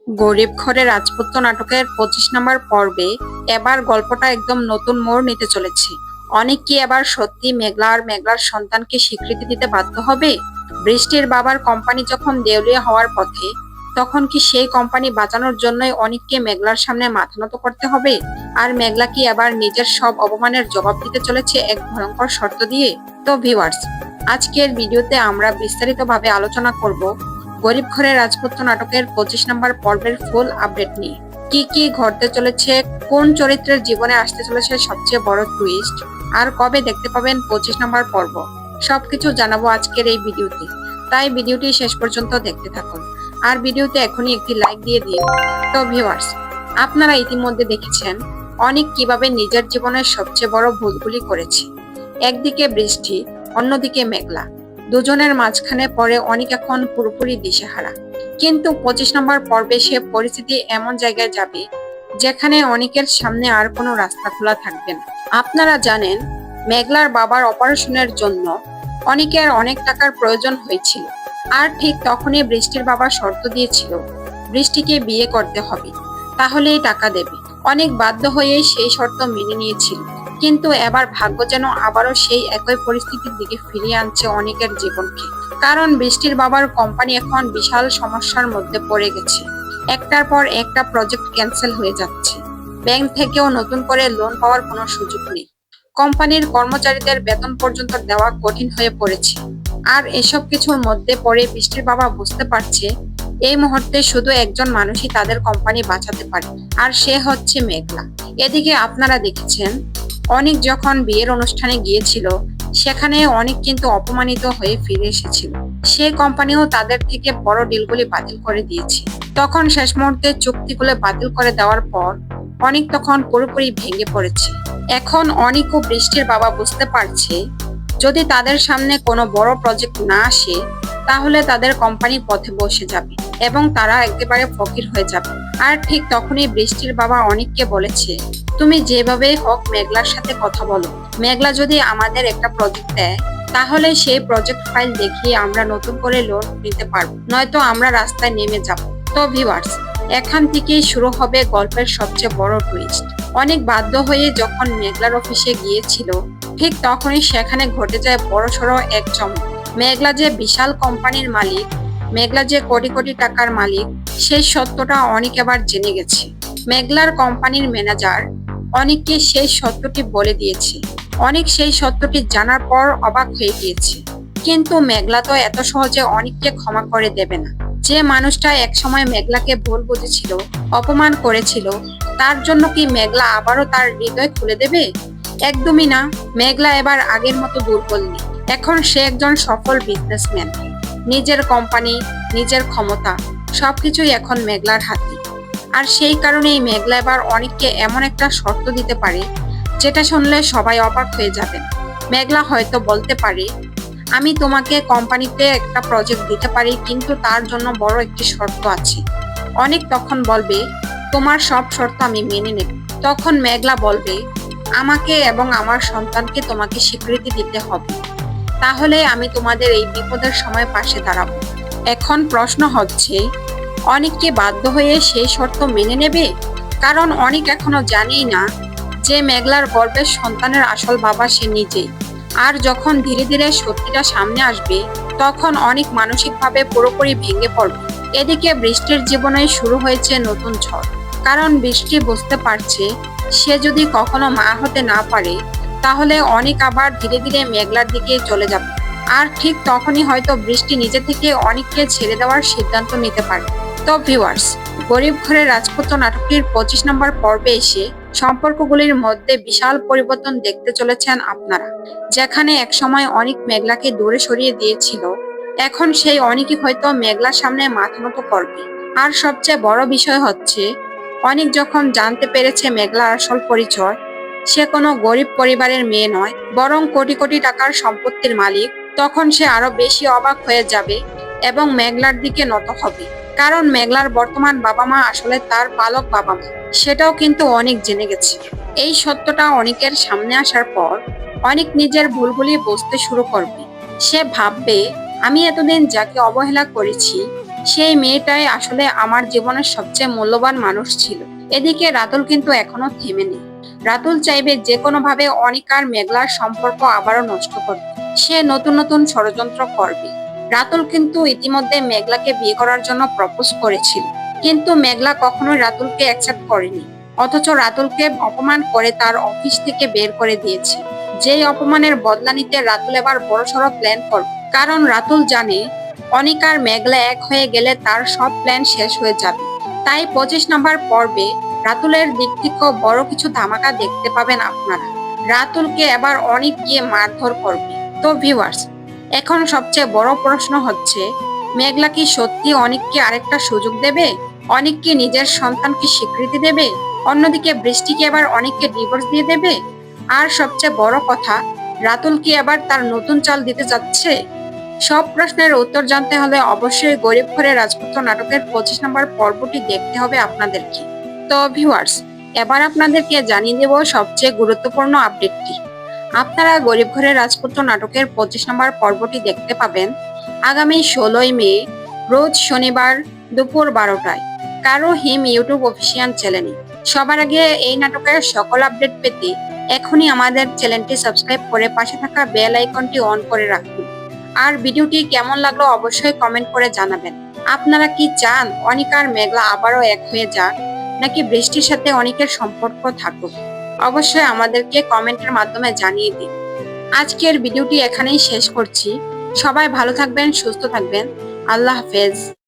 গরিব ঘরে রাজপুত্র নাটকের 25 নম্বর পর্বে এবার গল্পটা একদম নতুন মোড় নিতে চলেছে। অনেক কি এবার সত্যি মেঘলা আর মেঘলার সন্তানকে স্বীকৃতি দিতে বাধ্য হবে? বৃষ্টির বাবার কোম্পানি যখন দেউলিয়া হওয়ার পথে, তখন কি সেই কোম্পানি বাঁচানোর জন্যই অনেককে মেঘলার সামনে মাথা নত করতে হবে? আর মেঘলা কি এবার নিজের সব অপমানের জবাব দিতে চলেছে এক ভয়ঙ্কর শর্ত দিয়ে? তো ভিউয়ার্স, আজকের ভিডিওতে আমরা বিস্তারিতভাবে আলোচনা করব গরিব ঘরের রাজপুত্র নাটকের 25 নম্বর পর্বের ফুল আপডেট নিয়ে। কি কি ঘটতে চলেছে, কোন চরিত্রের জীবনে আসতে চলেছে সবচেয়ে বড় টুইস্ট, আর কবে দেখতে পাবেন 25 নম্বর পর্ব, সবকিছু জানাবো আজকের এই ভিডিওতে। তাই ভিডিওটি শেষ পর্যন্ত দেখতে থাকুন আর ভিডিওতে এখনই একটি লাইক দিয়ে দিন। তো ভিউয়ার্স, আপনারা ইতিমধ্যে দেখেছেন অনেক কিভাবে নিজের জীবনের সবচেয়ে বড় ভুলগুলি করেছে। একদিকে বৃষ্টি, অন্যদিকে মেঘলা, দুজনের মাঝখানে পড়ে অনেক এখন পুরোপুরি দিশেহারা। কিন্তু 25 নম্বর পর্বে সে পরিস্থিতি এমন জায়গায় যাবে যেখানে অনেকের সামনে আর কোনো রাস্তা খোলা থাকবে না। আপনারা জানেন, মেঘলার বাবার অপারেশনের জন্য অনেকের অনেক টাকার প্রয়োজন হয়েছিল, আর ঠিক তখনই বৃষ্টির বাবা শর্ত দিয়েছিল বৃষ্টিকে বিয়ে করতে হবে, তাহলেই টাকা দেবে। অনেক বাধ্য হয়ে সেই শর্ত মেনে নিয়েছিল, কিন্তু এবার ভাগ্য যেন আবারও সেই একই পরিস্থিতির দিকে ফিরিয়ে আনছে অনেকের জীবনকে। কারণ বৃষ্টির বাবার কোম্পানি এখন বিশাল সমস্যার মধ্যে পড়ে গেছে। একটার পর একটা প্রজেক্ট ক্যান্সেল হয়ে যাচ্ছে, ব্যাংক থেকেও নতুন করে লোন পাওয়ার কোনো সুযোগ নেই, কোম্পানির কর্মচারীদের বেতন পর্যন্ত দেওয়া কঠিন হয়ে পড়েছে। আর এসব কিছুর মধ্যে পড়ে বৃষ্টির বাবা বুঝতে পারছে এই মুহূর্তে শুধু একজন মানুষই তাদের কোম্পানি বাঁচাতে পারে, আর সে হচ্ছে মেঘলা। এদিকে আপনারা দেখেছেন, অনেক যখন বিয়ের অনুষ্ঠানে গিয়েছিল, সেখানে অনেক কিন্তু অপমানিত হয়ে ফিরে এসেছিল। সে কোম্পানিও তাদের থেকে বড় ডিলগুলি বাতিল করে দিয়েছে। তখন শেষ মুহূর্তে চুক্তিগুলো বাতিল করে দেওয়ার পর অনেক তখন পুরোপুরি ভেঙে পড়েছে। এখন অনেক ও বৃষ্টির বাবা বুঝতে পারছে, যদি তাদের সামনে কোনো বড় প্রজেক্ট না আসে, তাহলে তাদের কোম্পানি পথে বসে যাবে এবং তারা একেবারে ফকির হয়ে যাবে। আর ঠিক তখনই বৃষ্টির বাবা অনেককে বলেছে, তুমি যেভাবে হোক মেঘলার সাথে কথা বলো। মেঘলা যদি আমাদের একটা প্রজেক্ট দেয়, তাহলে সেই প্রজেক্ট ফাইল দেখিয়ে আমরা নতুন করে লোন নিতে পারবো, নয়তো আমরা রাস্তায় নেমে যাব। তো ভিউয়ার্স, এখান থেকেই শুরু হবে গল্পের সবচেয়ে বড় টুইস্ট। অনেক বাধ্য হয়ে যখন মেঘলার অফিসে গিয়েছিল, ঠিক তখনই সেখানে ঘটে যায় বড়সড় এক চমক। মেঘলা যে বিশাল কোম্পানির মালিক, মেঘলা যে কোটি কোটি টাকার মালিক, সেই সত্যটা অনেক এবার জেনে গেছে। মেঘলার কোম্পানির ম্যানেজার অনেককে সেই সত্যটি বলে দিয়েছে। অনেক সেই সত্যটি জানার পর অবাক হয়ে গিয়েছে, কিন্তু মেঘলা তো এত সহজে অনেককে ক্ষমা করে দেবে না। যে মানুষটা একসময় মেঘলাকে ভুল বুঝেছিল, অপমান করেছিল, তার জন্য কি মেঘলা আবারও তার হৃদয় খুলে দেবে? একদমই না। মেঘলা এবার আগের মতো দুর্বল নেই। এখন সে একজন সফল বিজনেসম্যান। নিজের কোম্পানি, নিজের ক্ষমতা, সবকিছুই এখন মেঘলার হাতে। আর সেই কারণেই মেঘলা এবার অনেককে এমন একটা শর্ত দিতে পারে, যেটা শুনলে সবাই অবাক হয়ে যাবেন। মেঘলা হয়তো বলতে পারে, আমি তোমাকে কোম্পানিতে একটা প্রজেক্ট দিতে পারি, কিন্তু তার জন্য বড় একটি শর্ত আছে। অনেক তখন বলবে, তোমার সব শর্ত আমি মেনে নেব। তখন মেঘলা বলবে, আমাকে এবং আমার সন্তানকে তোমাকে স্বীকৃতি দিতে হবে, তাহলে আমি তোমাদের এই বিপদের সময় পাশে দাঁড়াবো। এখন প্রশ্ন হচ্ছে, অনেক কি বাধ্য হয়ে সেই শর্ত মেনে নেবে? কারণ অনেক এখনো জানেই না যে মেঘলার গর্ভের সন্তানের আসল বাবা সে নিজেই। আর যখন ধীরে ধীরে সত্যিটা সামনে আসবে, তখন অনেক মানসিকভাবে পুরোপুরি ভেঙে পড়বে। এদিকে বৃষ্টির জীবনে শুরু হয়েছে নতুন ঝড়। কারণ বৃষ্টি বুঝতে পারছে, সে যদি কখনো মা হতে না পারে, তাহলে অনেক আবার ধীরে ধীরে মেঘলার দিকে চলে যাবে। আর ঠিক তখনই হয়তো বৃষ্টি নিজে থেকে অনেককে ছেড়ে দেওয়ার সিদ্ধান্ত নিতে পারে। তো ভিউয়ার্স, গরিব ঘরের রাজপুত্র নাটকটির 25 নম্বর পর্বে এসে সম্পর্কগুলির মধ্যে বিশাল পরিবর্তন দেখতে চলেছেন আপনারা। যেখানে একসময় অনেক মেঘলাকে দূরে সরিয়ে দিয়েছিল, এখন সেই অনেকই হয়তো মেঘলার সামনে মাথা নত করবে। আর সবচেয়ে বড় বিষয় হচ্ছে, অনেক যখন জানতে পেরেছে মেঘলার আসল পরিচয়, সে কোনো গরিব পরিবারের মেয়ে নয়, বরং কোটি কোটি টাকার সম্পত্তির মালিক, তখন সে আরো বেশি অবাক হয়ে যাবে এবং মেঘলার দিকে নত হবে। কারণ মেঘলার বর্তমান বাবা মা আসলে তার পালক বাবা মা, সেটাও কিন্তু অনেক জেনে গেছে। এই সত্যটা অনেকের সামনে আসার পর অনেক নিজের ভুলগুলি বুঝতে শুরু করবে। সে ভাববে, আমি এতদিন যাকে অবহেলা করেছি, সেই মেয়েটাই আসলে আমার জীবনের সবচেয়ে মূল্যবান মানুষ ছিল। এদিকে রাতুল কিন্তু এখনো থেমে নেই। রাতুল চাইবে যে কোনো ভাবে অনিকার মেঘলার সম্পর্ক আবারও নষ্ট করবে। সে নতুন নতুন ষড়যন্ত্র করবে। রাতুল কিন্তু ইতিমধ্যে মেঘলাকে বিয়ে করার জন্য প্রপোজ করেছিল, কিন্তু মেঘলা কখনোই রাতুলকে অ্যাকসেপ্ট করেনি। অথচ রাতুলকে অপমান করে তার অফিস থেকে বের করে দিয়েছে। যেই অপমানের বদলা নিতে রাতুল এবার বড়সড় প্ল্যান করবে। কারণ রাতুল জানে অনিকার মেঘলা এক হয়ে গেলে তার সব প্ল্যান শেষ হয়ে যাবে। তাই 25 নম্বর পর্বে রাতুলের দিক থেকেও বড় কিছু ধামাকা দেখতে পাবেন আপনারা। রাতুলকে এবার অনিক গিয়ে মারধর করবে। তো ভিউয়ার্স, এখন সবচেয়ে বড় প্রশ্ন হচ্ছে, মেঘলা কি সত্যি অনিককে আরেকটা সুযোগ দেবে? অনিক কি নিজের সন্তানকে স্বীকৃতি দেবে? অন্যদিকে বৃষ্টি কি এবার অনিককে ডিভোর্স দিয়ে দেবে? আর সবচেয়ে বড় কথা, রাতুল কি এবার তার নতুন চাল দিতে যাচ্ছে? সব প্রশ্নের উত্তর জানতে হলে অবশ্যই গরিব ঘরে রাজপুত্র নাটকের 25 নম্বর পর্বটি দেখতে হবে আপনাদেরকে। তো ভিউয়ার্স, এবার আপনাদেরকে জানিয়ে দেব সবচেয়ে গুরুত্বপূর্ণ আপডেটটি। আপনারা গরিব ঘরের রাজপুত্র নাটকের 25 নম্বর পর্বটি দেখতে পাবেন আগামী 16ই মে, রোজ শনিবার দুপুর 12টায় কারো হিম ইউটিউব অফিসিয়াল চ্যানেলে। সবার আগে এই নাটকের সকল আপডেট পেতে এখনই আমাদের চ্যানেলটি সাবস্ক্রাইব করে পাশে থাকা বেল আইকনটি অন করে রাখুন। আর ভিডিওটি কেমন লাগলো অবশ্যই কমেন্ট করে জানাবেন। আপনারা কি চান অনিকার মেঘলা আবারও এক হয়ে যাক, নাকি বৃষ্টির সাথে অনিকের সম্পর্ক থাকুক? অবশ্যই আমাদেরকে কমেন্টের মাধ্যমে জানিয়ে দিন। আজকের ভিডিওটি এখানেই শেষ করছি। সবাই ভালো থাকবেন, সুস্থ থাকবেন। আল্লাহ হাফেজ।